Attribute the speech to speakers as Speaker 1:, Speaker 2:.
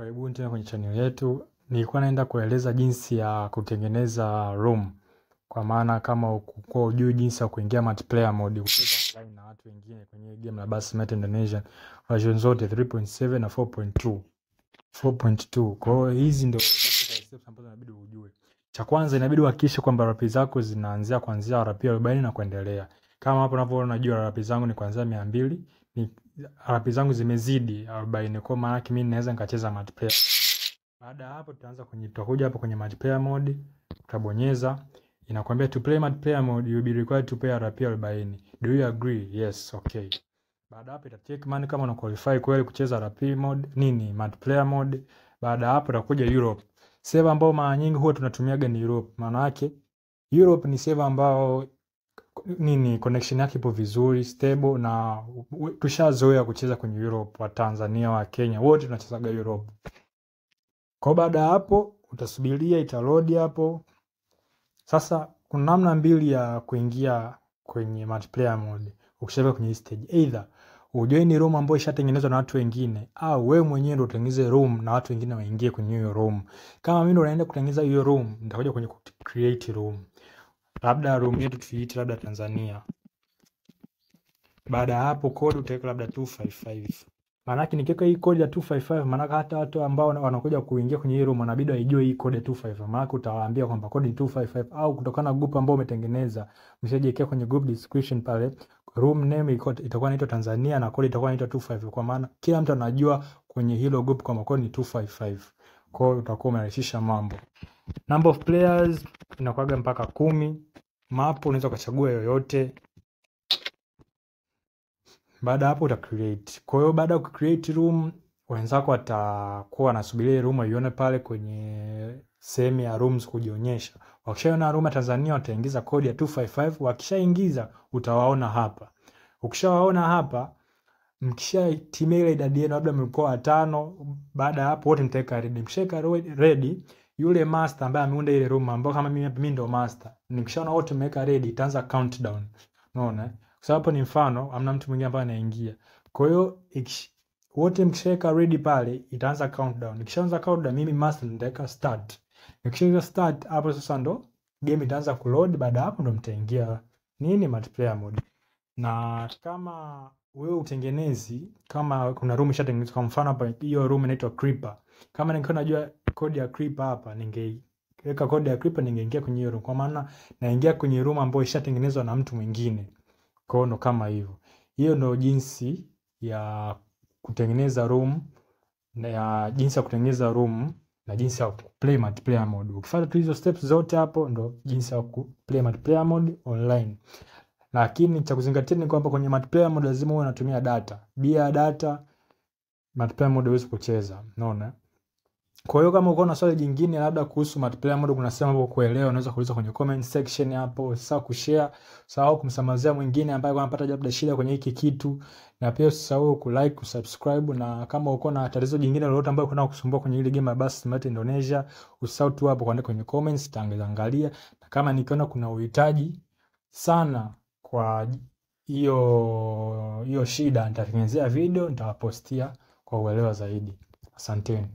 Speaker 1: Karibuni tena kwenye channel yetu. Nilikuwa naenda kueleza jinsi ya kutengeneza room. Kwa maana kama ukikuwa hujui jinsi ya kuingia multiplayer mode kucheza online na watu wengine kwenye game la Basmati Indonesia version zote 3.7 na 4.2. 4.2. Kwa hiyo hizi ndio steps ambazo inabidi ujue. Cha kwanza inabidi uhakikishe kwamba RP zako zinaanzia kuanzia RP 40 na kuendelea. Kama hapo unavyoona unajua RP zangu ni kuanzia 200, ni RP zangu zimezidi 40, kwa maana yake mimi naweza nikacheza multiplayer. Baada ya hapo tutakuja hapo kwenye multiplayer mode, utabonyeza, inakwambia to play multiplayer mode you be required to pay RP 40. Do you agree? Yes, okay. Baada hapo itacheck man kama una qualify kweli kucheza RP mode, multiplayer mode. Baada hapo utakuja Europe. Server ambao mara nyingi huwa tunatumiaga ni Europe. Maana yake Europe ni server ambao connection yake ipo vizuri, stable, na tushazoea kucheza kwenye Europe. Wa Tanzania, wa Kenya, wote tunachezaga Europe. Kwa baada hapo utasubiria itaload hapo. Sasa kuna namna mbili ya kuingia kwenye multiplayer mode. Ukishafika kwenye stage, either ujoin room ambayo ishatengenezwa na watu wengine, au wewe mwenyewe ndio utengeneze room na watu wengine waingie kwenye hiyo room. Kama mimi ndo naenda kutengeneza hiyo room, nitakuja kwenye create room. Labda room yetu tuiite labda Tanzania. Baada hapo code utaweka labda 255. Maana yake nikiweka hii code ya 255, maana hata watu ambao wanakuja kuingia kwenye hii room wanabidi waijue hii code ya 255. Maana yake utawaambia kwamba code ni 255, au kutokana na group ambao umetengeneza mshajiwekea kwenye group description pale, room name itakuwa inaitwa Tanzania na code itakuwa inaitwa 255, kwa maana kila mtu anajua kwenye hilo group kwamba code ni 255. Kwa hiyo utakuwa umerahisisha mambo. Number of players inakuwaga mpaka 10. Map unaweza kuchagua yoyote. Baada hapo uta create. Kwa hiyo baada ya create room, wenzako watakuwa wanasubiria room waione pale kwenye sehemu ya rooms kujionyesha. Wakishaona room ya Tanzania wataingiza kodi ya 255, wakishaingiza utawaona hapa. Ukishawaona hapa, mkishatimia ile idadi yenu labda mlikuwa 5, baada hapo wote mtaweka ready. Mkishaweka ready, yule master ambaye ameunda ile room ambao kama mimi ndo master, nikishaona wote mmeweka ready, itaanza countdown. Unaona? Kwa sababu hapo ni mfano, hamna mtu mwingine ambaye anaingia. Kwa hiyo wote mkishaweka ready pale, itaanza countdown. Nikishaanza countdown, mimi master nitaweka start. Nikishaanza start, hapo sasa ndo game itaanza kuload. Baada hapo ndo mtaingia multiplayer mode. Na kama wewe utengenezi, kama kuna room ishatengenezwa, kwa mfano hapa hiyo room inaitwa Creeper. Kama ningekuwa najua code ya Creeper hapa, ningeweka code ya Creeper, ningeingia kwenye hiyo room, kwa maana naingia kwenye room ambayo ishatengenezwa na mtu mwingine. Kwa hiyo kama hivyo. Hiyo ndo jinsi ya kutengeneza room, na jinsi ya kutengeneza room na jinsi ya play multiplayer mode. Ukifuata tu hizo steps zote hapo ndo jinsi ya play multiplayer mode online. Lakini cha kuzingatia ni kwamba kwenye multiplayer mode lazima uwe unatumia data. Bila data multiplayer mode huwezi kucheza. Unaona? Kwa hiyo kama uko na swali jingine labda kuhusu multiplayer mode, kuna sema hapo kuelewa, unaweza kuuliza kwenye comment section hapo. Usisahau kushare, usisahau kumsambazia mwingine ambaye anapata labda shida kwenye hiki kitu, na pia usisahau kulike, kusubscribe, na kama uko na tatizo jingine lolote ambalo kuna kusumbua kwenye ile game ya Basmati Indonesia, usisahau tu hapo kuandika kwenye comments, tutaangalia. Na kama nikiona kuna uhitaji sana kwa hiyo shida, nitatengenezea video, nitawapostia kwa uelewa zaidi. Asanteni.